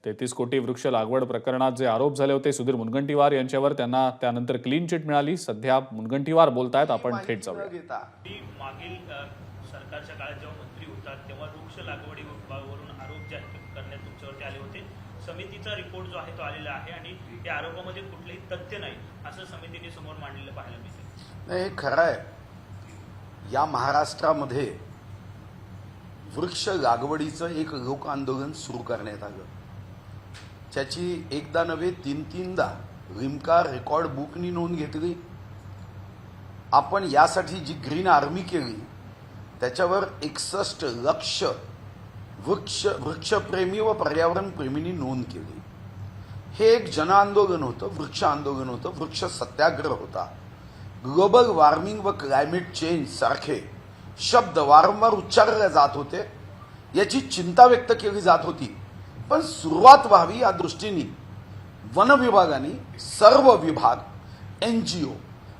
33 कोटी वृक्ष लागवड प्रकरणात जे आरोप झाले होते सुधीर मुनगंटीवार यांच्यावर त्यांना त्यानंतर क्लीन चिट मिळाली। सध्या मुनगंटीवार बोलतायत, आपण थेट जाऊया। मागील सरकारच्या काळात जेव्हा मंत्री होतात तेव्हा वृक्ष लागवडीवरून आरोप जे करण्यात तुमच्यावरती आले होते। समितीचा रिपोर्ट जो आहे तो आलेला आहे आणि त्या आरोपामध्ये कुठलेही तथ्य नाही असं समितीने समोर मांडलेलं पाहायला मिळते। नाही, हे खरं आहे। या महाराष्ट्रामध्ये वृक्ष लागवडीचं एक लोक आंदोलन सुरू करण्यात आलं, ज्याची एकदा नव्हे तीनदा लिम्का रेकॉर्ड बुकनी नोंद घेतली। आपण यासाठी जी ग्रीन आर्मी केली त्याच्यावर 61 लक्ष वृक्षप्रेमी व पर्यावरण प्रेमींनी नोंद केली। हे एक जन आंदोलन होतं, वृक्ष आंदोलन होतं, वृक्ष सत्याग्रह होता। ग्लोबल वॉर्मिंग व क्लायमेट चेंज सारखे शब्द वारंवार उच्चारले जात होते, याची चिंता व्यक्त केली जात होती। पण सुरुवात व्हावी या दृष्टीने वन विभागाने सर्व विभाग, NGO,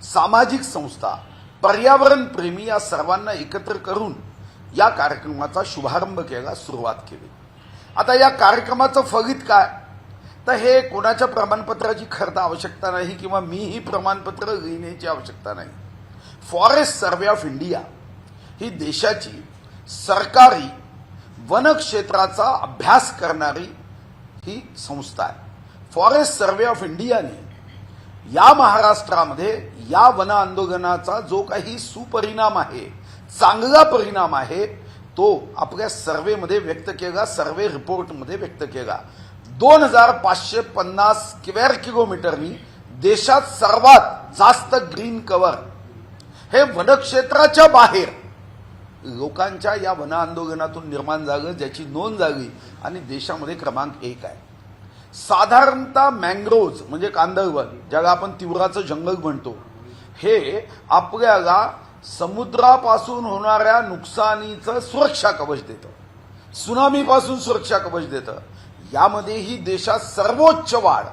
सामाजिक संस्था, पर्यावरण प्रेमी या सर्वांना एकत्र करून या कार्यक्रमाचा शुभारंभ केला, सुरुवात केली। आता या कार्यक्रमाचं फलित काय, तर हे कोणाच्या प्रमाणपत्राची खरं आवश्यकता नाही किंवा मीही प्रमाणपत्र लिहिण्याची आवश्यकता नाही। फॉरेस्ट सर्वे ऑफ इंडिया ही देशाची सरकारी वन क्षेत्राचा अभ्यास करणारी ही संस्था आहे। फॉरेस्ट सर्वे ऑफ इंडियाने या महाराष्ट्रामध्ये या वन आंदोलनाचा जो काही सुपरिणाम आहे, चांगला परिणाम आहे, तो आपल्या सर्वेमध्ये व्यक्त केला, सर्वे रिपोर्टमध्ये व्यक्त केला। 2550 स्क्वेअर किलोमीटरनी देशात सर्वात जास्त ग्रीन कव्हर हे वनक्षेत्राच्या बाहेर लोकांच्या या वन आंदोलनातून निर्माण झालं, ज्याची नोंद झाली आणि देशामध्ये क्रमांक 1 आहे। साधारणतः मँग्रोव्ज म्हणजे कांदळवन, ज्याला आपण तीव्राचं जंगल म्हणतो, हे आपल्याला समुद्रापासून होणाऱ्या नुकसानीचं सुरक्षा कवच देतं, सुनामीपासून सुरक्षा कवच देतं। यामध्येही देशात सर्वोच्च वाढ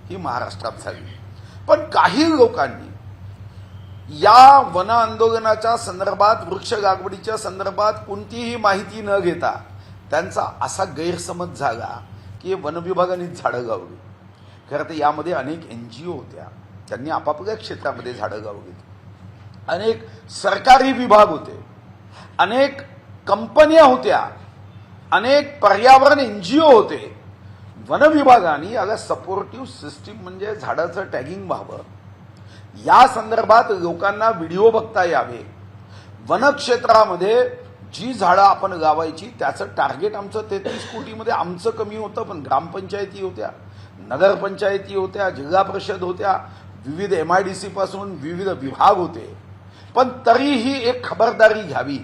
ही महाराष्ट्रात झाली। पण काही लोकांनी या वन आंदोलनाच्या संदर्भात, वृक्ष लागवडीच्या संदर्भात कोणतीही माहिती न घेता त्यांचा असा गैरसमज झाला की वन विभागाने झाडं लावली। खरं तर यामध्ये अनेक NGO होत्या, त्यांनी आपापल्या क्षेत्रामध्ये झाडं लावली। अनेक सरकारी विभाग होते, अनेक कंपन्या होत्या, अनेक पर्यावरण NGO होते। वन विभागाने याला सपोर्टिव्ह सिस्टीम म्हणजे झाडाचं टॅगिंग व्हावं, या संदर्भात लोकांना व्हिडिओ बघता यावे। वनक्षेत्रामध्ये जी झाडं आपण लावायची त्याचं टार्गेट आमचं 33 कोटीमध्ये आमचं कमी होतं, पण ग्रामपंचायती होत्या, नगरपंचायती होत्या, जिल्हा परिषद होत्या, विविध MIDC पासून विविध विभाग होते। पण तरीही एक खबरदारी घ्यावी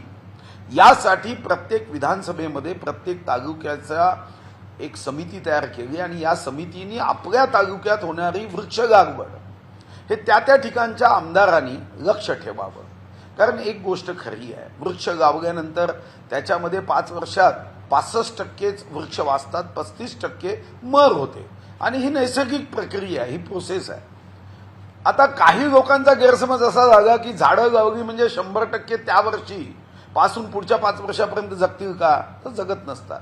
यासाठी प्रत्येक विधानसभेमध्ये प्रत्येक तालुक्याचा एक समिती तयार केली आणि या समितीने आपल्या तालुक्यात होणारी वृक्ष लागवड हे त्या ठिकाणच्या आमदारांनी लक्ष ठेवावं। कारण एक गोष्ट खरी आहे, वृक्ष लावल्यानंतर त्याच्यामध्ये 5 वर्षात 65% वृक्ष वाचतात, 35% मर होते आणि ही नैसर्गिक प्रक्रिया आहे, ही प्रोसेस आहे। आता काही लोकांचा गैरसमज असा झाला की झाडं लावली म्हणजे 100% त्या वर्षी पासून पुढच्या 5 वर्षापर्यंत जगतील का, तर जगत नसतात,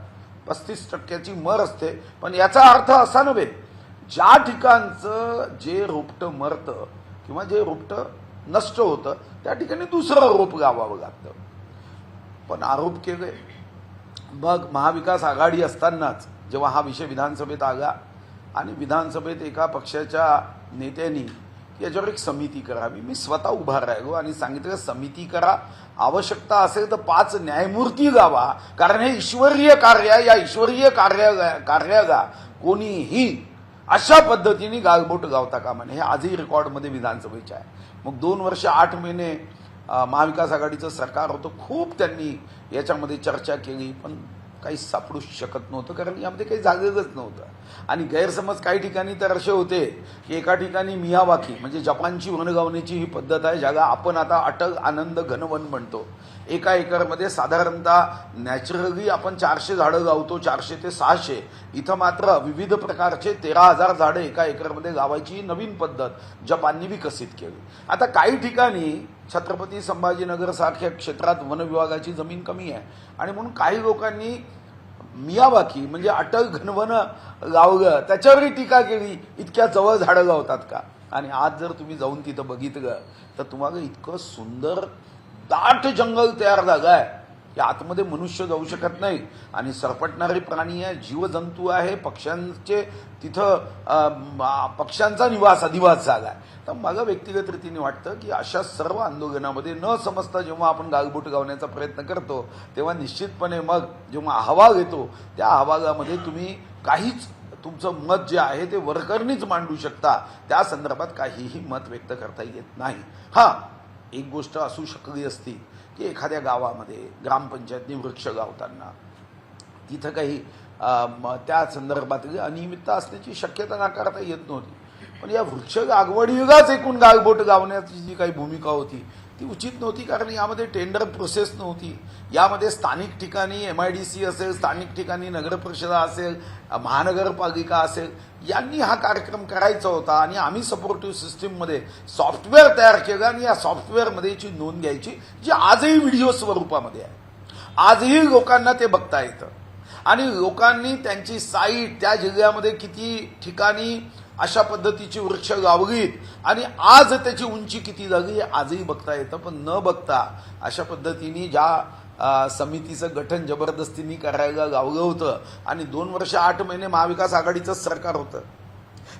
35%ची मर असते। पण याचा अर्थ असा नव्हे, ज्या ठिकाणचं जे रोपटं मरतं किंवा जे रोपटं नष्ट होतं त्या ठिकाणी दुसरं रोप लावावं लागतं। पण आरोप केले, मग महाविकास आघाडी असतानाच जेव्हा हा विषय विधानसभेत आला आणि विधानसभेत एका पक्षाच्या नेत्यांनी याच्यावर एक समिती करावी, मी स्वतः उभा राहिलो आणि सांगितलं समिती करा, आवश्यकता असेल तर 5 न्यायमूर्ती लावा, कारण हे ईश्वरीय कार्य आहे। या ईश्वरीय कार्याला कोणीही अशा पद्धतीने गालबोट गावता कामा नये। हे आजही रेकॉर्डमध्ये विधानसभेचे आहे। मग 2 वर्ष 8 महिने महाविकास आघाडीचं सरकार होतं, खूप त्यांनी याच्यामध्ये चर्चा केली, पण काही सापडू शकत नव्हतं, कारण यामध्ये काही झालेलंच नव्हतं। आणि गैरसमज काही ठिकाणी तर असे होते की एका ठिकाणी मियावाकी म्हणजे जपानची वन लावण्याची ही पद्धत आहे, ज्याला आपण आता अटल आनंद घनवन म्हणतो। 1 एकरमध्ये साधारणतः नॅचरली आपण 400 झाडं लावतो, 400 ते 600। इथं मात्र विविध प्रकारचे 13,000 झाडं 1 एकरमध्ये लावायची ही नवीन पद्धत जपानने विकसित केली। आता काही ठिकाणी छत्रपती संभाजीनगर सारख्या क्षेत्रात वन विभागाची जमीन कमी आहे आणि म्हणून काही लोकांनी मियावाकी म्हणजे अटल घनवन गावगं त्याच्यावरही टीका केली, इतक्या जवळ झाडं गावतात का. आणि आज जर तुम्ही जाऊन तिथं बघितलं तर तुम्हाला इतकं सुंदर दाट जंगल तयार झालं आहे की आतमध्ये मनुष्य जाऊ शकत नाही. आणि सरपटणारे प्राणी आहे, जीवजंतू आहे, पक्ष्यांचे तिथं पक्ष्यांचा अधिवास झाला आहे. तर मला व्यक्तिगत रीतीने वाटतं की अशा सर्व आंदोलनामध्ये न समजता जेव्हा आपण गालबोट गावण्याचा प्रयत्न करतो तेव्हा निश्चितपणे मग जेव्हा अहवाल येतो त्या अहवालामध्ये तुम्ही काहीच तुमचं मत जे आहे ते वरकरणीच मांडू शकता, त्या संदर्भात काहीही मत व्यक्त करता येत नाही. हां, एक गोष्ट असू शकली असती की एखाद्या गावामध्ये ग्रामपंचायतनी वृक्ष गावताना तिथं काही त्या संदर्भातली अनियमितता असण्याची शक्यता नाकारता येत नव्हती. पण या वृक्ष लागवडीलाच एकूण गालबोट गावण्याची जी काही भूमिका होती ती उचित नव्हती, कारण यामध्ये टेंडर प्रोसेस नव्हती. यामध्ये स्थानिक ठिकाणी MIDC असेल, स्थानिक ठिकाणी नगरपरिषदा असेल, महानगरपालिका असेल, यांनी हा कार्यक्रम करायचा होता. आणि आम्ही सपोर्टिव्ह सिस्टीममध्ये सॉफ्टवेअर तयार केलं आणि या सॉफ्टवेअरमध्ये याची नोंद घ्यायची, जी आजही व्हिडिओ स्वरूपामध्ये आहे. आजही लोकांना ते बघता येतं आणि लोकांनी त्यांची साईट त्या जिल्ह्यामध्ये किती ठिकाणी अशा पद्धतीची वृक्ष लावलीत आणि आज त्याची उंची किती झाली आजही बघता येतं. पण न बघता अशा पद्धतीने ज्या समितीचं गठन जबरदस्तीने करायला लावलं होतं आणि 2 वर्ष 8 महिने महाविकास आघाडीचंच सरकार होतं,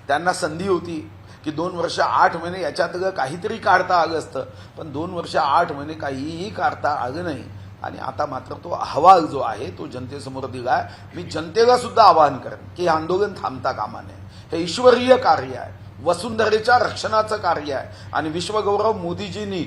त्यांना संधी होती की 2 वर्ष 8 महिने याच्यातलं काहीतरी काढता आलं असतं. पण 2 वर्ष 8 महिने काहीही काढता आलं नाही. आणि आता मात्र तो अहवाल जो आहे तो जनतेसमोर दिलाय. मी जनतेला सुद्धा आवाहन करेन की हे आंदोलन थांबता कामा नये. हे ईश्वरीय कार्य आहे, वसुंधरेच्या रक्षणाचं कार्य आहे. आणि विश्वगौरव मोदीजींनी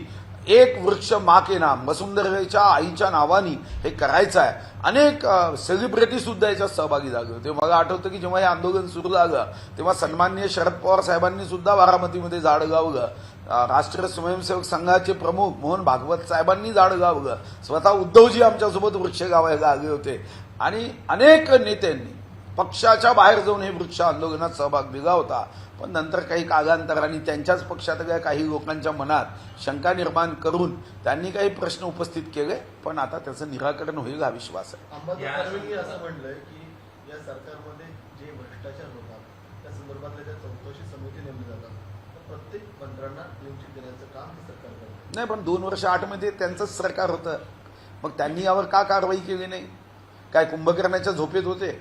एक वृक्ष माँ के नाम, वसुंधरेच्या आईच्या नावानी हे करायचं आहे. अनेक सेलिब्रिटी सुद्धा याच्यात सहभागी झाले होते. मला आठवतं की जेव्हा हे आंदोलन सुरू झालं तेव्हा सन्माननीय शरद पवार साहेबांनी सुद्धा बारामतीमध्ये झाडं लावलं. राष्ट्रीय स्वयंसेवक संघाचे प्रमुख मोहन भागवत साहेबांनी झाडं लावलं. स्वतः उद्धवजी आमच्यासोबत वृक्ष लावायला आले होते. आणि अनेक नेत्यांनी पक्षाच्या बाहेर जाऊन हे वृक्ष आंदोलनात सहभाग दिला होता. पण नंतर काही कालांतराने त्यांच्याच पक्षातल्या काही लोकांच्या मनात शंका निर्माण करून त्यांनी काही प्रश्न उपस्थित केले. पण आता त्याचं निराकरण होईल हा विश्वास आहे. अंबादासाहेबांनी असं म्हटलंय की या सरकारमध्ये जे भ्रष्टाचार होतात त्या संदर्भातल्या ज्या चौकशी समिती नेमली जातात तर प्रत्येक मंत्र्यांना क्लीन चिट देण्याचं काम हे सरकार करतं. नाही, पण 2 वर्ष 8 मध्ये त्यांचंच सरकार होतं. मग त्यांनी यावर का कारवाई केली नाही? काय कुंभकर्णाच्या झोपेत होते?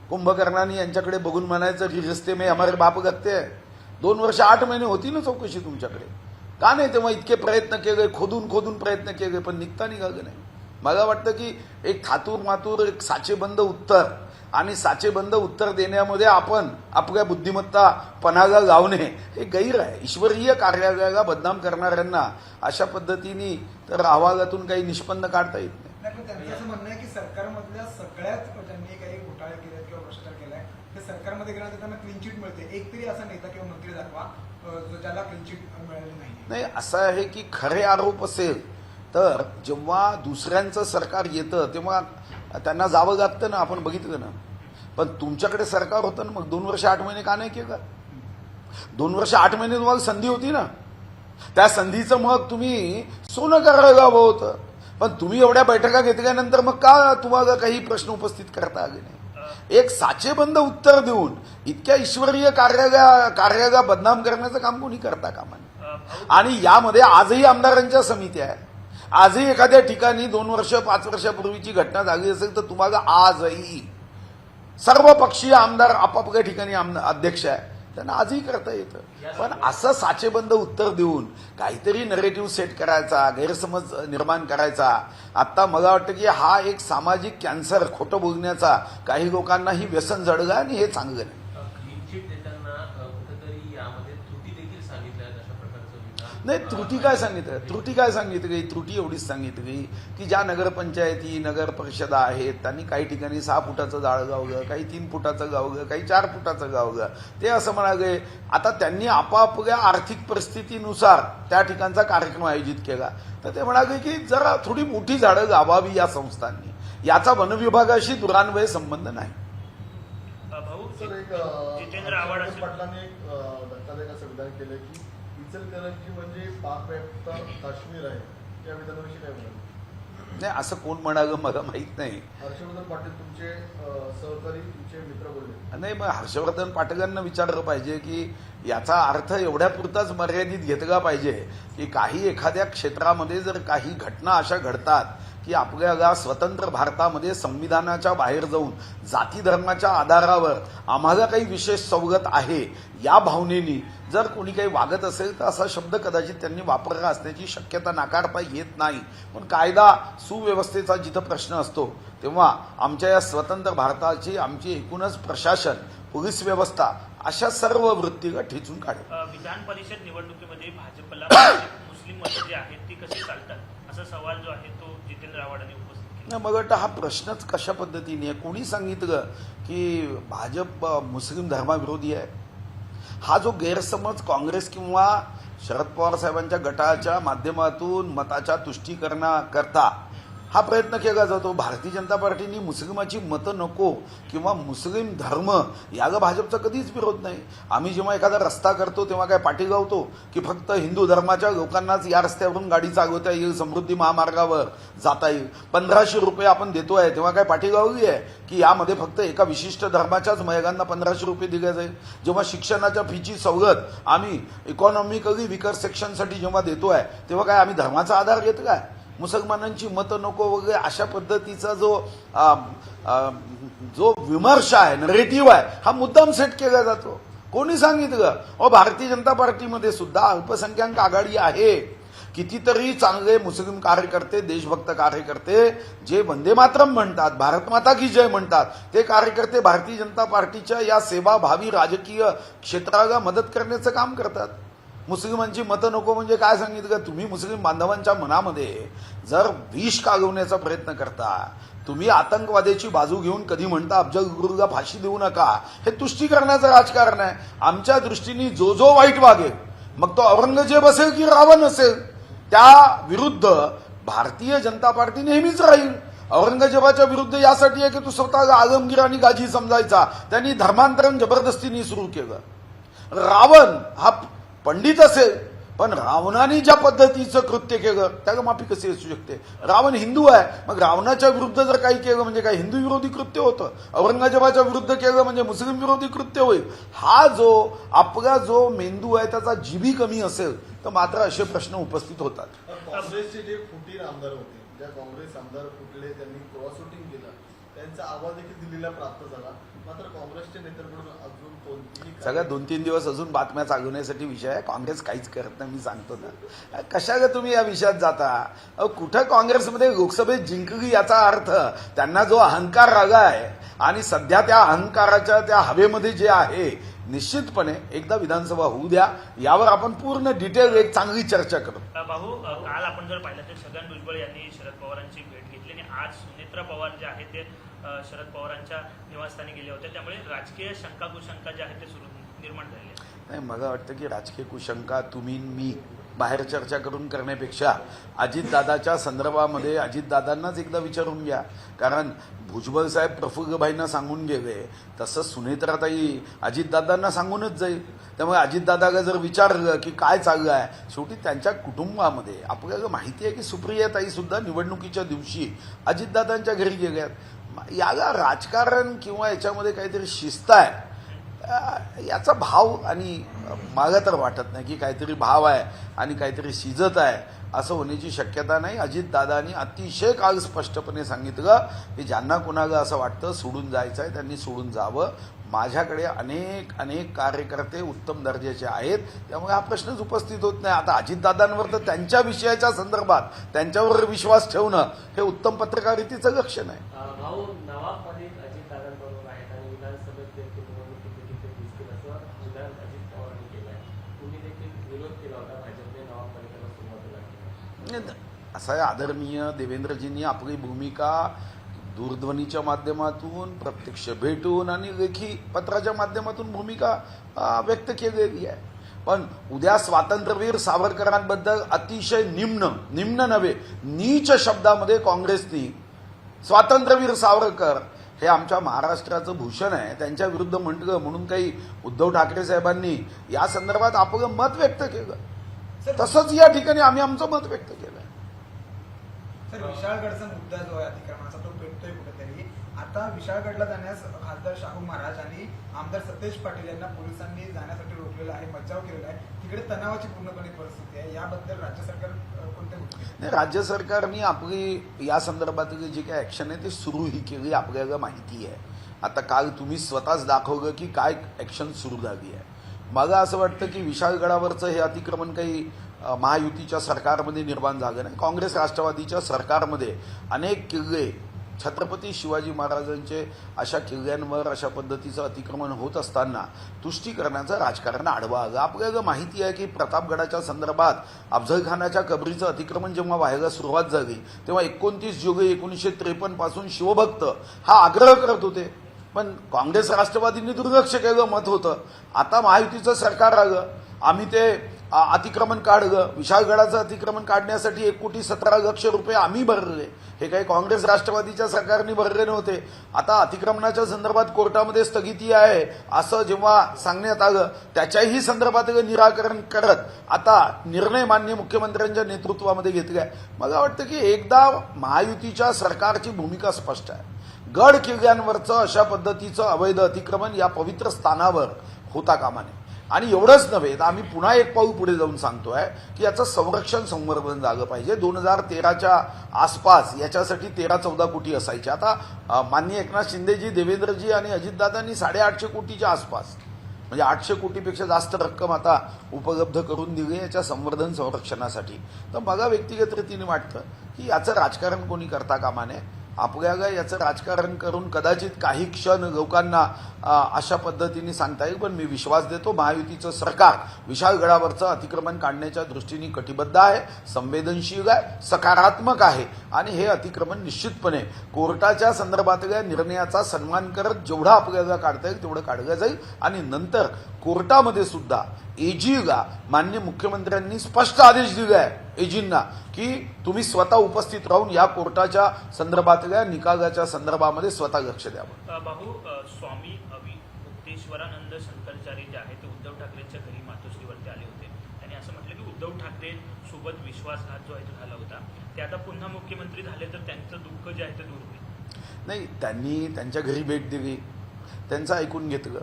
कुंभकर्णाने यांच्याकडे बघून म्हणायचं की रस्ते में हमारे बाप गत्ते आहे. 2 वर्ष 8 महिने होती ना चौकशी तुमच्याकडे, का नाही तेव्हा इतके प्रयत्न केले, खोदून प्रयत्न केले, पण निघता निघालं नाही. मला वाटतं की एक थातूर मातूर एक साचेबंद उत्तर आणि साचेबंद उत्तर देण्यामध्ये आपण आपल्या बुद्धिमत्ता पणाला लावणे हे गैर आहे. ईश्वरीय कार्यालयाला बदनाम करणाऱ्यांना अशा पद्धतीने तर अहवालातून काही निष्पन्न काढता येत नाही. पण त्यांचं असं म्हणणं आहे की सरकारमधल्या सगळ्यात ज्यांनी काही घोटाळे केले किंवा भ्रष्टाचार केलाय ते सरकारमध्ये गेल्यानंतर त्यांना क्लीन चिट मिळते. एक तरी असा नेता किंवा मंत्री दाखवा ज्याला क्लीन चिट मिळालेली नाही. असं आहे की खरे आरोप असेल तर जेव्हा दुसऱ्यांचं सरकार येतं तेव्हा त्यांना जावं लागतं ना, आपण बघितलं ना. पण तुमच्याकडे सरकार होतं ना, मग 2 वर्ष 8 महिने का नाही केलं? 2 वर्ष 8 महिने तुम्हाला संधी होती ना, त्या संधीचं मग तुम्ही सोनं करायला हवं होतं. पण तुम्ही एवढ्या बैठका घेतल्यानंतर मग का तुम्हाला काही प्रश्न उपस्थित करता आले नाही? एक साचेबंद उत्तर देऊन इतक्या ईश्वरीय कार्याला बदनाम करण्याचं काम कोणी करता कामा नये. आणि यामध्ये आजही आमदारांच्या समित्या आहे. आजही एखाद्या ठिकाणी 2 वर्ष 5 वर्षापूर्वीची घटना झाली असेल तर तुम्हाला आजही सर्व पक्षीय आमदार आपापल्या ठिकाणी अध्यक्ष आहे, त्यांना आजही करता येतं. पण असं साचेबंद उत्तर देऊन काहीतरी नरेटिव्ह सेट करायचा, गैरसमज निर्माण करायचा, आता मला वाटतं की हा एक सामाजिक कॅन्सर खोटं बोलण्याचा काही लोकांनाही व्यसन जडलं आणि हे चांगलं नाही. क्लीन चिट देताना कुठेतरी यामध्ये त्रुटी देखील सांगितल्या अशा प्रकारचं विधान. नाही, त्रुटी काय सांगितली? त्रुटी एवढीच सांगितली की ज्या नगरपंचायती नगर परिषदा आहेत त्यांनी काही ठिकाणी 6 फुटाचं जाळं गावलं, काही 3 फुटाचं गावलं, काही 4 फुटाचं गावलं. ते असं म्हणाले आता त्यांनी आपापल्या आर्थिक परिस्थितीनुसार त्या ठिकाणचा कार्यक्रम आयोजित केला. तर ते म्हणाले की जरा थोडी मोठी झाडं गावावी या संस्थांनी. याचा वनविभागाशी दुरान्वय संबंध नाही. भाऊ सर, एक जितेंद्र आव्हाड अशोक पाटलांनी एक धक्कादायक असं विधान केलं की इचलकरंजी म्हणजे पाकव्याप्त काश्मीर आहे. त्या विधानाविषयी काय म्हणाल? नाही असं कोण म्हणावं मला माहित नाही. हर्षवर्धन पाटील तुमचे सहकारी, तुमचे मित्र बोलले. नाही मग हर्षवर्धन पाटलांना विचारलं पाहिजे की याचा अर्थ एवढ्या पुरताच मर्यादित घेतला पाहिजे की काही एखाद्या क्षेत्रामध्ये जर काही घटना अशा घडतात की आपल्याला स्वतंत्र भारतामध्ये संविधानाच्या बाहेर जाऊन जाती धर्माच्या आधारावर आम्हाला काही विशेष सवलत आहे या भावनेनी जर कोणी काही वागत असेल तर असा शब्द कदाचित त्यांनी वापरला असण्याची शक्यता नाकारता येत नाही. पण कायदा सुव्यवस्थेचा जिथं प्रश्न असतो तेव्हा आमच्या या स्वतंत्र भारताची आमची एकूणच प्रशासन, पोलीस व्यवस्था अशा सर्व वृत्तीला ठेचून काढेल. विधान परिषद निवडणुकीमध्ये भाजपला मुस्लिम मतं जी आहेत ती कशी चालतात असा सवाल जो आहे तो जितेंद्र आव्हाडांनी उपस्थित केला. मला वाटतं हा प्रश्नच कशा पद्धतीने आहे. कोणी सांगितलं की भाजप मुस्लिम धर्माविरोधी आहे? हा जो गैरसमज काँग्रेस किंवा शरद पवार साहेबांच्या गटाच्या माध्यमातून मताच्या तुष्टीकरणाकरता हा प्रयत्न केला जातो. भारतीय जनता पार्टीने मुस्लिमाची मतं नको किंवा मुस्लिम धर्म याला भाजपचा कधीच विरोध नाही. आम्ही जेव्हा एखादा रस्ता करतो तेव्हा काय पाठी लावतो की फक्त हिंदू धर्माच्या लोकांनाच या रस्त्यावरून गाडी चालवता येईल, समृद्धी महामार्गावर जाता येईल. 1500 रुपये आपण देतोय तेव्हा काय पाठी लावली आहे की यामध्ये फक्त एका विशिष्ट धर्माच्याच महिलांना 1500 रुपये दिले जाईल. जेव्हा शिक्षणाच्या फीची सवलत आम्ही इकॉनॉमिकली विकर सेक्शनसाठी जेव्हा देतोय तेव्हा काय आम्ही धर्माचा आधार घेतो काय? मुसलमानांची मतं नको वगैरे अशा पद्धतीचा जो विमर्श आहे, नरेटिव्ह आहे, हा मुद्दाम सेट केला जातो. कोणी सांगितलं? भारतीय जनता पार्टीमध्ये सुद्धा अल्पसंख्याक आघाडी आहे. कितीतरी चांगले मुस्लिम कार्यकर्ते, देशभक्त कार्यकर्ते जे वंदे मातरम म्हणतात, भारत माता की जय म्हणतात, ते कार्यकर्ते भारतीय जनता पार्टीच्या या सेवाभावी राजकीय क्षेत्राला मदत करण्याचं काम करतात. मुस्लिमांची मतं नको म्हणजे काय सांगितलं? तुम्ही मुस्लिम बांधवांच्या मनामध्ये जर विष कालवण्याचा प्रयत्न करता, तुम्ही आतंकवाद्याची बाजू घेऊन कधी म्हणता अफजल गुरुला फाशी देऊ नका, हे तुष्टीकरणाचं राजकारण आहे. आमच्या दृष्टीने जो वाईट वागेल, मग तो औरंगजेब असेल की रावण असेल, त्या विरुद्ध भारतीय जनता पार्टी नेहमीच राहील. औरंगजेबाच्या विरुद्ध यासाठी आहे की तो स्वतःला आलमगीर आणि गाजी समजायचा, त्यांनी धर्मांतरण जबरदस्तीने सुरू केलं. रावण हा पंडित असेल पण रावणाने ज्या पद्धतीचं कृत्य केलं त्याला माफी कशी असू शकते? रावण हिंदू आहे, मग रावणाच्या विरुद्ध जर काही केलं म्हणजे काय हिंदू विरोधी कृत्य होतं? औरंगजेबाच्या विरुद्ध केलं म्हणजे मुस्लिम विरोधी कृत्य होईल? हा जो आपला जो मेंदू आहे त्याचा जीबी कमी असेल तर मात्र असे प्रश्न उपस्थित होतात. काँग्रेसचे जे फुटीर आमदार होते, ज्या काँग्रेस आमदार फुटले, त्यांनी क्रॉस वोटिंग केलं, त्यांचा अहवाल देखील दिल्लीला प्राप्त झाला. मात्र काँग्रेसच्या नेत्यांकडून अजून कोणतीही सगळ्या 2-3 दिवस अजून बातम्या चालवण्यासाठी विषय आहे. काँग्रेस काहीच करत नाही, मी सांगतो ना. कशाला तुम्ही या विषयात जाता? कुठं काँग्रेसमध्ये लोकसभेत जिंकली याचा अर्थ त्यांना जो अहंकार आलाय आणि सध्या त्या अहंकाराच्या त्या हवेमध्ये जे आहे, निश्चितपणे एकदा विधानसभा होऊ द्या, यावर आपण पूर्ण डिटेल एक चांगली चर्चा करू. भाऊ, काल आपण जर पाहिलं तर छगन भुजबळ यांनी शरद पवारांची भेट घेतली आणि आज सुनेत्रा पवार जे आहेत ते शरद पवारांच्या निवासस्थानी गेले होते. त्यामुळे राजकीय शंका कुशंका जे आहेत ते निर्माण झाले. नाही, मला वाटतं की राजकीय कुशंका तुम्ही मी बाहेर चर्चा करून करण्यापेक्षा अजितदादाच्या संदर्भामध्ये अजितदादांनाच एकदा विचारून घ्या. कारण भुजबळ साहेब प्रफुल्लभाईंना सांगून गेले तसं सुनेत्राताई अजितदादांना सांगूनच जाईल. त्यामुळे अजितदादाला जर विचारलं की काय चाललं आहे, शेवटी त्यांच्या कुटुंबामध्ये आपल्याला माहिती आहे की सुप्रियाताई सुद्धा निवडणुकीच्या दिवशी अजितदादांच्या घरी गेल्यात. याला राजकारण किंवा याच्यामध्ये काहीतरी शिस्त आहे याचा भाव आणि मला तर वाटत नाही की काहीतरी भाव आहे आणि काहीतरी शिजत आहे असं होण्याची शक्यता नाही. अजितदादांनी अतिशय काल स्पष्टपणे सांगितलं की ज्यांना कुणाला असं वाटतं सोडून जायचं आहे त्यांनी सोडून जावं. माझ्याकडे अनेक कार्यकर्ते उत्तम दर्जाचे आहेत, त्यामुळे हा प्रश्नच उपस्थित होत नाही. आता अजितदादांवर तर त्यांच्या विषयाच्या संदर्भात त्यांच्यावर विश्वास ठेवणं हे उत्तम पत्रकारितेचं लक्षण आहे. भाऊ, नवाब मलिक अजितदादांबरोबर आहेत आणि विधानसभेत देखील निवडणुकीत देखील दिसतील असं विधान अजित पवारांनी केलं आहे. तुम्ही देखील विरोध केला होता भाजपने नवाब मलिकाला सुरुवातीला. असं आहे, आदरणीय देवेंद्रजींनी आपली भूमिका दूरध्वनीच्या माध्यमातून, प्रत्यक्ष भेटून आणि लेखी पत्राच्या माध्यमातून भूमिका व्यक्त केलेली आहे. पण उद्या स्वातंत्र्यवीर सावरकरांबद्दल अतिशय निम्न नव्हे नीच शब्दामध्ये काँग्रेसनी स्वातंत्र्यवीर सावरकर हे आमच्या महाराष्ट्राचं भूषण आहे त्यांच्या विरुद्ध म्हटलं म्हणून काही उद्धव ठाकरे साहेबांनी या संदर्भात आपलं मत व्यक्त केलं, तसंच या ठिकाणी आम्ही आमचं मत व्यक्त केलं. सर, विशाळगडचा मुद्दा जो आहे अतिक्रमणाचा तो पेटतोय कुठेतरी. आता विशाळगडला जाण्यास खासदार शाहू महाराज आणि आमदार सतेज पाटील यांना पोलिसांनी जाण्यासाठी रोखलेलं आहे, मज्जाव केलेला आहे. तिकडे तणावाची पूर्णपणे परिस्थिती आहे. याबद्दल राज्य सरकार कोणते भूमिका घेईल? नाही, राज्य सरकारने आपली या संदर्भातली जी काही ऍक्शन आहे ती सुरू ही केली, आपल्याला माहिती आहे. आता काल तुम्ही स्वतःच दाखवलं की काय ऍक्शन सुरू झाली आहे. मला असं वाटतं की विशाळगडावरचं हे अतिक्रमण काही महायुतीच्या सरकारमध्ये निर्माण झालं नाही. काँग्रेस राष्ट्रवादीच्या सरकारमध्ये अनेक किल्ले छत्रपती शिवाजी महाराजांचे अशा किल्ल्यांवर अशा पद्धतीचं अतिक्रमण होत असताना तुष्टीकरणाचं राजकारण आडवा आलं. आपल्याला माहिती आहे की प्रतापगडाच्या संदर्भात अफझलखानाच्या कबरीचं अतिक्रमण जेव्हा व्हायला सुरुवात झाली तेव्हा 29 जुलै 1953 पासून शिवभक्त हा आग्रह करत होते, पण काँग्रेस राष्ट्रवादींनी दुर्लक्ष केलं, मत होतं. आता महायुतीचं सरकार आलं, आम्ही ते अतिक्रमण काढलं. विशाळगडाचं अतिक्रमण काढण्यासाठी 1,17,00,000 रुपये आम्ही भरले. हे काही काँग्रेस राष्ट्रवादीच्या सरकारने भरले नव्हते. आता अतिक्रमणाच्या संदर्भात कोर्टामध्ये स्थगिती आहे असं जेव्हा सांगण्यात आलं त्याच्याही संदर्भात निराकरण करत आता निर्णय माननीय मुख्यमंत्र्यांच्या नेतृत्वामध्ये घेतलाय. मला वाटतं की एकदा महायुतीच्या सरकारची भूमिका स्पष्ट आहे. गड किल्ल्यांवरचं अशा पद्धतीचं अवैध अतिक्रमण या पवित्र स्थानावर होता कामा नये. आणि एवढंच नव्हे तर आम्ही पुन्हा एक पाऊल पुढे जाऊन सांगतोय की याचं संरक्षण संवर्धन झालं पाहिजे. 2013च्या आसपास याच्यासाठी 13-14 कोटी असायचे. आता माननीय एकनाथ शिंदेजी, देवेंद्रजी आणि अजितदादांनी 850 कोटीच्या आसपास म्हणजे 800 कोटीपेक्षा जास्त रक्कम आता उपलब्ध करून दिली याच्या संवर्धन संरक्षणासाठी. तर मला व्यक्तिगत रीतीने वाटतं की याचं राजकारण कोणी करता कामा नये. आपल्याला याचं राजकारण करून कदाचित काही क्षण लोकांना अशा पद्धतीने सांगता येईल, पण मी विश्वास देतो महायुतीचं सरकार विशाळगडावरचं अतिक्रमण काढण्याच्या दृष्टीने कटिबद्ध आहे, संवेदनशील आहे, सकारात्मक आहे आणि हे अतिक्रमण निश्चितपणे कोर्टाच्या संदर्भातल्या निर्णयाचा सन्मान करत जेवढा आपल्याला काढता येईल तेवढं काढलं जाईल. आणि नंतर कोर्टामध्ये सुद्धा एजीला माननीय मुख्यमंत्र्यांनी स्पष्ट आदेश दिले आहे एजींना की तुम्ही स्वतः उपस्थित राहून या कोर्टाच्या संदर्भातल्या निकालाच्या संदर्भामध्ये स्वतः लक्ष द्यावं. भाऊ, स्वामी मुक्तेश्वरानंद शंकराचार्य जे आहे ते उद्धव ठाकरेंच्या घरी मातोश्रीवरती आले होते. त्यांनी असं म्हटलं की उद्धव ठाकरे सोबत विश्वासघात जो आहे तो झाला होता, ते आता पुन्हा मुख्यमंत्री झाले तर त्यांचं दुःख जे आहे ते दूर होईल. नाही, त्यांनी त्यांच्या घरी भेट दिली, त्यांचं ऐकून घेतलं.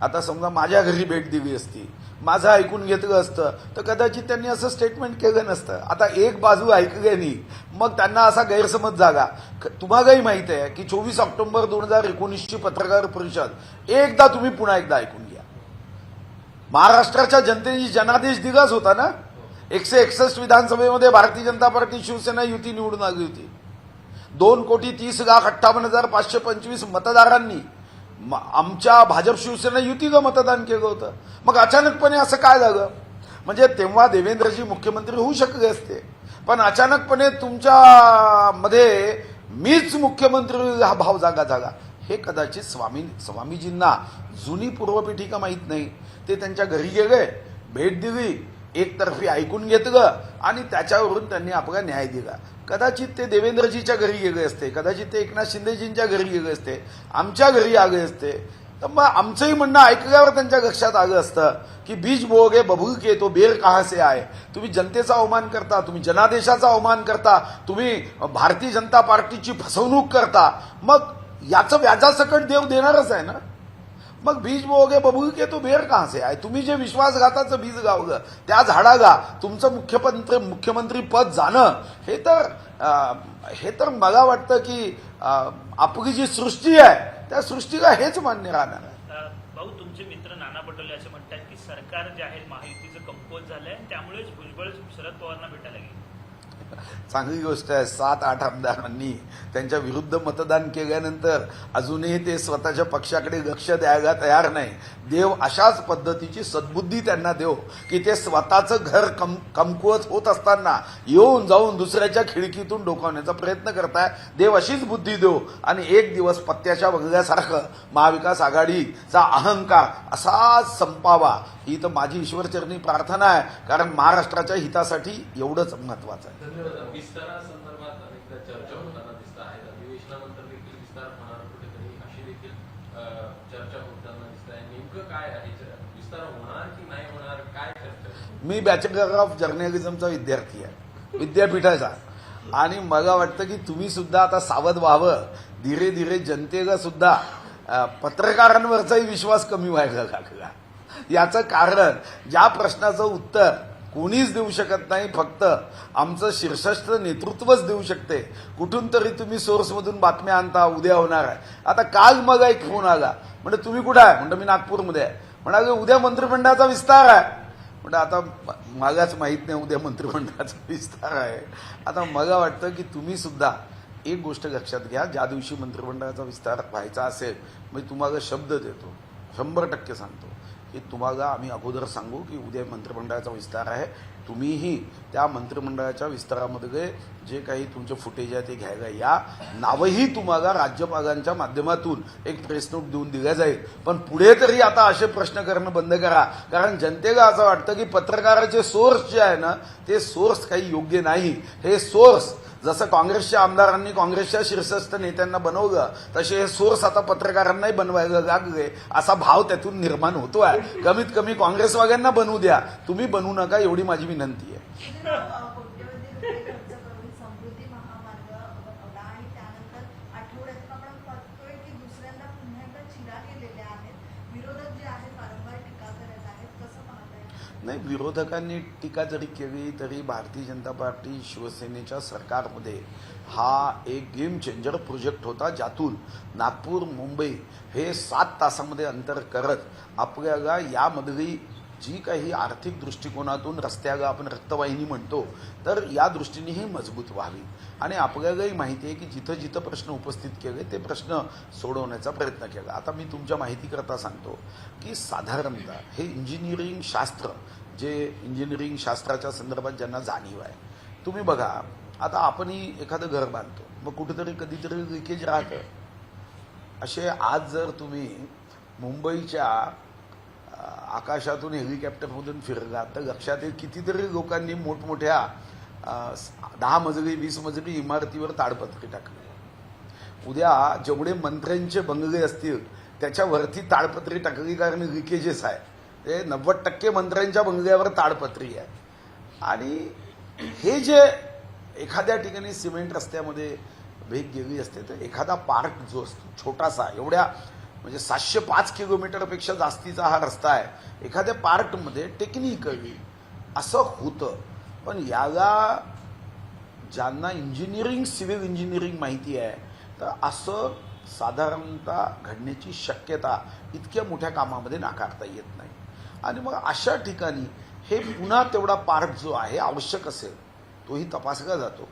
आता समजा माझ्या घरी भेट दिली असती, माझं ऐकून घेतलं असतं तर कदाचित त्यांनी असं स्टेटमेंट केलं नसतं. आता एक बाजू ऐकल्यानी मग त्यांना असा गैरसमज जागा. तुम्हालाही माहित आहे की 24 ऑक्टोबर 2019ची पत्रकार परिषद एकदा तुम्ही पुन्हा एकदा ऐकून घ्या. महाराष्ट्राच्या जनतेने जनादेश दिलाच होता ना. 161 विधानसभेमध्ये भारतीय जनता पार्टी शिवसेना युती निवडून आली होती. 2,30,58,525 मतदारांनी आमच्या भाजप शिवसेना युतीला मतदान केलं होतं. मग अचानकपणे असं काय झालं? म्हणजे तेव्हा देवेंद्रजी मुख्यमंत्री होऊ शकले असते, पण अचानकपणे तुमच्या मध्ये मीच मुख्यमंत्री हा भाव जागा झाला. हे कदाचित स्वामीजींना जुनी पूर्वपीठिका माहीत नाही. ते त्यांच्या घरी गेले, भेट दिली, एकतर्फी ऐकून घेतलं आणि त्याच्यावरून त्यांनी आपला न्याय दिला. कदाचित ते देवेंद्रजीच्या घरी गेले असते, कदाचित ते एकनाथ शिंदेजींच्या घरी गेले असते, आमच्या घरी आले असते, तर मग आमचंही म्हणणं ऐकल्यावर त्यांच्या लक्षात आलं असतं की बीज बोगे बबूल के तो बेर कहां से आए. तुम्ही जनतेचा अवमान करता, तुम्ही जनादेशाचा अवमान करता, तुम्ही भारतीय जनता पार्टीची फसवणूक करता, मग याचं व्याजासकट देव देणारच आहे ना. मग बीज बोगे बबूल के तो बेर कहां से आए. तुम्ही जे विश्वासघाताचं बीज गावलं त्या झाडाला तुमचं मुख्यमंत्री पद जाणं हे तर मला वाटतं की आपली जी सृष्टी आहे त्या सृष्टीला हेच मान्य राहणार आहे. भाऊ, तुमचे मित्र नाना पटोले असे म्हणतात की सरकार जे आहे महायुतीचं कंपोज झालंय त्यामुळेच भुजबळ शरद पवारांना भेटायला गेले. चांगली गोष्ट आहे. 7-8 आमदारांनी त्यांच्या विरुद्ध मतदान केल्यानंतर अजूनही ते स्वतःच्या पक्षाकडे लक्ष द्यायला तयार नाही. देव अशाच पद्धतीची सद्बुद्धी त्यांना देव की ते स्वतःचं घर कमकुवत होत असताना येऊन जाऊन दुसऱ्याच्या खिडकीतून डोकावण्याचा प्रयत्न करताय. देव अशीच बुद्धी देव आणि एक दिवस पत्त्याच्या बंगल्यासारखं महाविकास आघाडीचा अहंकार असाच संपावा ही तर माझी ईश्वरचरणी प्रार्थना आहे. कारण महाराष्ट्राच्या हितासाठी एवढंच महत्वाचं आहे. विस्तारासंदर्भात अनेकदा चर्चा होताना दिसत आहेत. अधिवेशनानंतर देखील विस्तार होणार कुठेतरी अशी देखील चर्चा होताना दिसत आहे. नेमकं काय आहे? विस्तार होणार की नाही होणार, काय चर्चा? मी बॅचलर ऑफ जर्नलिझमचा विद्यार्थी आहे विद्यापीठाचा आणि मला वाटतं की तुम्ही सुद्धा आता सावध व्हावं. धीरे धीरे जनतेला सुद्धा पत्रकारांवरचाही विश्वास कमी व्हायला लागला. याचं कारण ज्या प्रश्नाचं उत्तर कोणीच देऊ शकत नाही, फक्त आमचं शीर्षस्थ नेतृत्वच देऊ शकते. कुठून तरी तुम्ही सोर्समधून बातम्या आणता, उद्या होणार आहे. आता काल मग एक फोन आला, म्हणजे तुम्ही कुठं आहे? म्हणजे मी नागपूरमध्ये आहे. म्हणाले उद्या मंत्रिमंडळाचा विस्तार आहे. म्हणजे आता मलाच माहित नाही उद्या मंत्रिमंडळाचा विस्तार आहे. आता मला वाटतं की तुम्ही सुद्धा एक गोष्ट लक्षात घ्या, ज्या दिवशी मंत्रिमंडळाचा विस्तार व्हायचा असेल, मी तुम्हाला शब्द देतो, 100% सांगतो की तुम्हाला आम्ही अगोदर सांगू की उद्या मंत्रिमंडळाचा विस्तार आहे. तुम्हीही त्या मंत्रिमंडळाच्या विस्तारामध्ये जे काही तुमचे फुटेज आहे ते घ्यायला या. नावही तुम्हाला राज्यपालांच्या माध्यमातून एक प्रेस नोट देऊन दिल्या जाईल. पण पुढे तरी आता असे प्रश्न करणं बंद करा, कारण जनतेला असं वाटतं की पत्रकाराचे सोर्स जे आहे ना, ते सोर्स काही योग्य नाही. हे सोर्स जसं काँग्रेसच्या आमदारांनी काँग्रेसच्या शीर्षस्थ नेत्यांना बनवलं, तसे हे सोर्स आता पत्रकारांनाही बनवायला लागले, असा भाव त्यातून निर्माण होतोय. कमीत कमी काँग्रेसवाल्यांना बनवू द्या, तुम्ही बनवू नका, एवढी माझी विनंती आहे. कोट्यवधी रुपये खर्च करून समृद्धी महामार्ग बनवला आणि त्यानंतर आठवड्यात आपण पाहतोय की दुसऱ्यांदा पुन्हा एकदा चिरा केलेल्या आहेत. विरोधक जे आहेत वारंवार टीका करत आहेत, कसं पाहताय? नाही, विरोधकांनी टीका जरी केली तरी भारतीय जनता पार्टी शिवसेनेच्या सरकारमध्ये हा एक गेम चेंजर प्रोजेक्ट होता, ज्यातून नागपूर मुंबई हे 7 तासामध्ये अंतर करत आपल्याला यामधली जी काही आर्थिक दृष्टिकोनातून रस्त्याला आपण रक्तवाहिनी म्हणतो, तर या दृष्टीनेही मजबूत व्हावी. आणि आपल्यालाही माहिती आहे की जिथं जिथं प्रश्न उपस्थित केले ते प्रश्न सोडवण्याचा प्रयत्न केला. आता मी तुमच्या माहितीकरता सांगतो की साधारणतः हे इंजिनिअरिंग शास्त्र, जे इंजिनिअरिंग शास्त्राच्या संदर्भात ज्यांना जाणीव आहे, तुम्ही बघा, आता आपणही एखादं घर बांधतो, मग कुठेतरी कधीतरी लिकेज राहतं. असे आज जर तुम्ही मुंबईच्या आकाशातून हेलिकॉप्टरमधून फिरला तर लक्षात येईल कितीतरी लोकांनी मोठमोठ्या 10 मजली 20 मजली इमारतीवर ताडपत्री टाकली. उद्या जेवढे मंत्र्यांचे बंगले असतील त्याच्यावरती ताडपत्री टाकली, कारण लिकेजेस आहे. ते 90% मंत्र्यांच्या बंगल्यावर ताडपत्री आहे. आणि हे जे एखाद्या ठिकाणी सिमेंट रस्त्यामध्ये भेग गेली असते, तर एखादा पार्क जो असतो छोटासा, एवढ्या म्हणजे 705 किलोमीटरपेक्षा जास्तीचा हा रस्ता आहे, एखाद्या पार्कमध्ये टेक्निकली असं होतं. पण याला ज्यांना इंजिनिअरिंग, सिव्हिल इंजिनिअरिंग माहिती आहे, तर असं साधारणतः घडण्याची शक्यता इतक्या मोठ्या कामामध्ये नाकारता येत नाही. आणि मग अशा ठिकाणी हे पुन्हा तेवढा पार्क जो आहे आवश्यक असेल तोही तपासला जातो,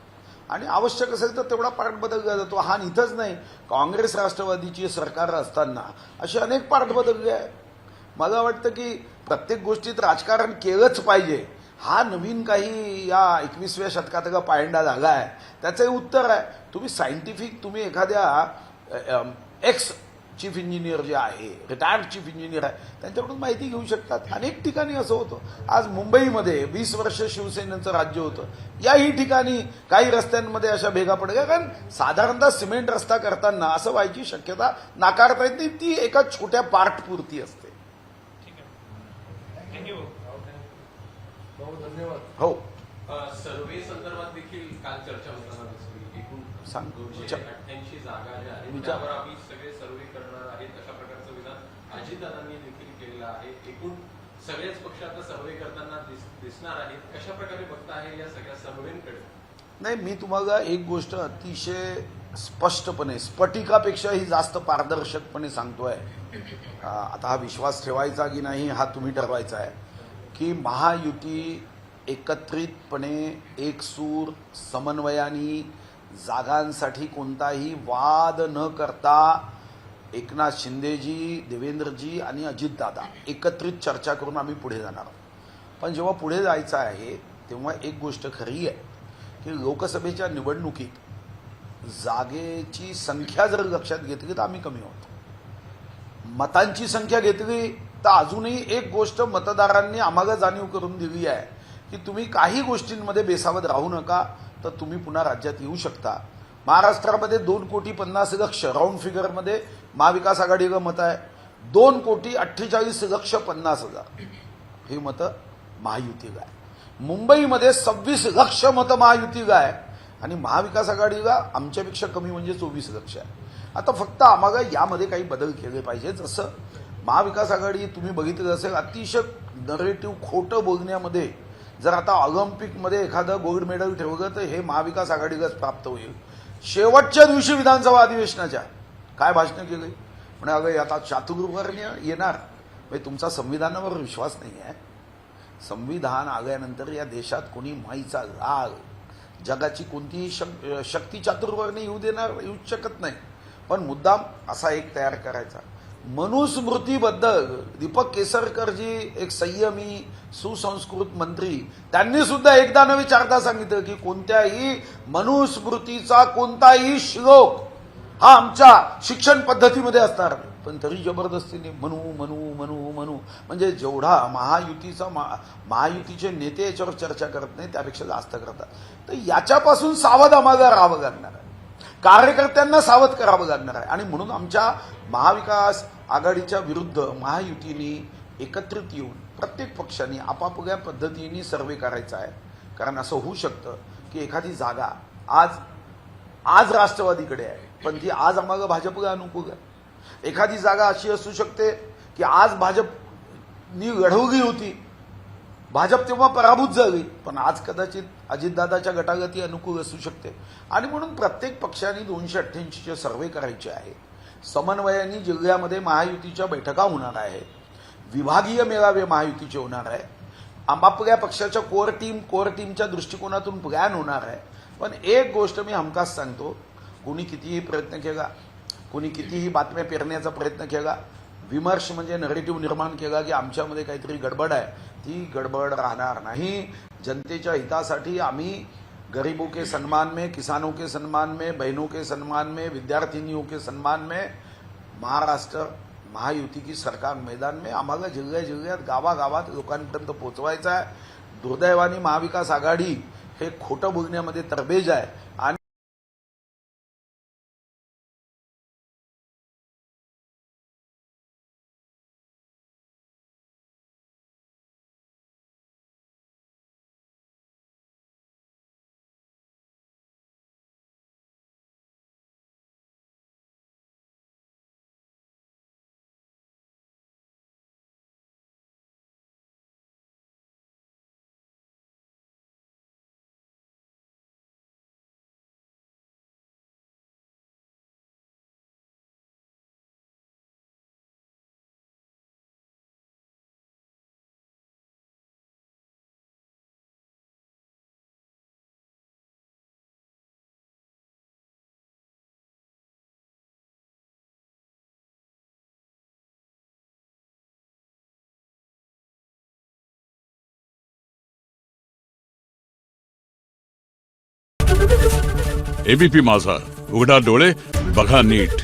आणि आवश्यक असेल तर तेवढा पार्ट बदलला जातो. हा इथंच नाही, काँग्रेस राष्ट्रवादीची सरकार असताना असे अनेक पार्ट बदलले आहे. मला वाटतं की प्रत्येक गोष्टीत राजकारण केलंच पाहिजे, हा नवीन काही या 21व्या शतकातला पायंडा झाला आहे. त्याचंही उत्तर आहे. तुम्ही सायंटिफिक, तुम्ही एखाद्या एक्स चीफ इंजिनियर जे आहे, रिटायर्ड चीफ इंजिनियर आहे, त्यांच्याकडून माहिती घेऊ शकतात. अनेक ठिकाणी असं होतं. आज मुंबईमध्ये 20 वर्ष शिवसेनेचं राज्य होतं, याही ठिकाणी काही रस्त्यांमध्ये अशा भेगा पडल्या, कारण साधारणतः सिमेंट रस्ता करताना असं व्हायची शक्यता नाकारता येत नाही. ती एका छोट्या पार्ट पुरती असते. ठीक आहे, थँक्यू. भाऊ धन्यवाद. हो, सर्व्हे संदर्भात देखील काल चर्चा होताना दिसली. एकूण सांग. 288 जागा ज्या आहेत विचार. त्यावर आम्ही सगळे सर्व्हे करणार आहेत, अशा प्रकारचं विधान अजितदादांनी देखील केलेलं आहे. एकूण सगळेच पक्ष आता सर्व्हे करताना दिसणार आहेत. कशा प्रकारे बघता आहे या सगळ्या सर्व्हेंकडे? नाही, मी तुम्हाला एक गोष्ट अतिशय स्पष्टपणे, स्फटिकापेक्षाही जास्त पारदर्शकपणे सांगतोय. आता हा विश्वास ठेवायचा की नाही हा तुम्ही ठरवायचा आहे, की महायुती एकत्रितपणे एकसूर समन्वयाने जागांसाठी कोणताही वाद न करता एकनाथ शिंदेजी, देवेंद्रजी आणि अजितदादा एकत्रित चर्चा करून आम्ही पुढे जाणार आहोत. पण जेव्हा पुढे जायचं आहे तेव्हा एक गोष्ट खरी आहे की लोकसभेच्या निवडणुकीत जागेची संख्या जर लक्षात घेतली तर आम्ही कमी आहोत. मतांची संख्या घेतली तर अजूनही एक गोष्ट मतदारांनी आम्हाला जाणीव करून दिली आहे की तुम्ही काही गोष्टींमध्ये बेसावध राहू नका, तर तुम्ही पुन्हा राज्यात येऊ शकता. महाराष्ट्रामध्ये 2,50,00,000 राऊंड फिगरमध्ये महाविकास आघाडीला मत आहे. 2,48,50,000 ही मतं महायुतीला आहे. मुंबईमध्ये 26 लाख मतं महायुतीला आहे आणि महाविकास आघाडीला आमच्यापेक्षा कमी म्हणजे 24 लक्ष आहे. आता फक्त आम्हाला यामध्ये काही बदल केले पाहिजे. जसं महाविकास आघाडी तुम्ही बघितलं असेल, अतिशय नरेटिव्ह खोटं बोलण्यामध्ये जर आता ऑलिम्पिकमध्ये एखादं गोल्ड मेडल ठेवलं तर हे महाविकास आघाडीलाच प्राप्त होईल. शेवटच्या दिवशी विधानसभा अधिवेशनाच्या काय भाषणं केली, म्हणजे अगं आता चातुर्वर्ण्य येणार, म्हणजे तुमचा संविधानावर विश्वास नाही आहे. संविधान आल्यानंतर या देशात कोणी माईचा लाल, जगाची कोणतीही शक्ती चातुर्वर्ण्य येऊ येऊच शकत नाही. पण मुद्दाम असा एक तयार करायचा. मनुस्मृतीबद्दल दीपक केसरकरजी एक संयमी सुसंस्कृत मंत्री, त्यांनी सुद्धा एकदा नव्हे चारदा सांगितलं की कोणत्याही मनुस्मृतीचा कोणताही श्लोक हा आमच्या शिक्षण पद्धतीमध्ये असणार नाही. पण तरी जबरदस्तीने म्हणू म्हणू म्हणू म्हणू म्हणजे जेवढा महायुतीचे नेते याच्यावर चर्चा करत नाही त्यापेक्षा जास्त करतात. तर याच्यापासून सावध आम्हाला राहावं लागणार आहे, कार्यकर्त्यांना सावध करावं लागणार आहे. आणि म्हणून आमच्या महाविकास आघाडीच्या विरुद्ध महायुतीने एकत्रित येऊन प्रत्येक पक्षाने आपापल्या पद्धतीने सर्वे करायचा आहे. कारण असं होऊ शकतं की एखादी जागा आज राष्ट्रवादीकडे आहे पण ती आज आम्हाला भाजपला अनुकूल आहे. एखादी जागा अशी असू शकते की आज भाजपनी लढवली होती, भाजप तेव्हा पराभूत झाली, पण आज कदाचित अजितदादाच्या गटाला ती अनुकूल असू शकते. आणि म्हणून प्रत्येक पक्षाने 288चे सर्वे करायचे आहे. समन्वयाने जिल्ह्यामध्ये महायुतीच्या बैठका होणार आहे, विभागीय मेळावे महायुतीचे होणार आहे, आपापल्या पक्षाच्या कोर टीमच्या दृष्टिकोनातून प्लॅन होणार आहे. पण एक गोष्ट मी हमखास सांगतो, कोणी कितीही प्रयत्न केला, कोणी कितीही बातम्या पेरण्याचा प्रयत्न केला, विमर्श म्हणजे नरेटिव्ह निर्माण केला की आमच्यामध्ये काहीतरी गडबड आहे, ती गडबड राहणार नाही. जनतेच्या हितासाठी आम्ही गरीबों के सम्मान में, किसानों के सम्मान में, बहनों के सम्मान में, विद्यार्थिनियों के सम्मान में महाराष्ट्र महायुती की सरकार मैदान में आम्हाला जिल्ह्यात गावागावात लोकांपर्यंत पोहोचवायचं आहे. दुर्दैवाने महाविकास आघाडी हे खोटं बोलण्यामध्ये तरबेज आहे. आणि एबीपी माझा, उघडा डोळे बघा नीट.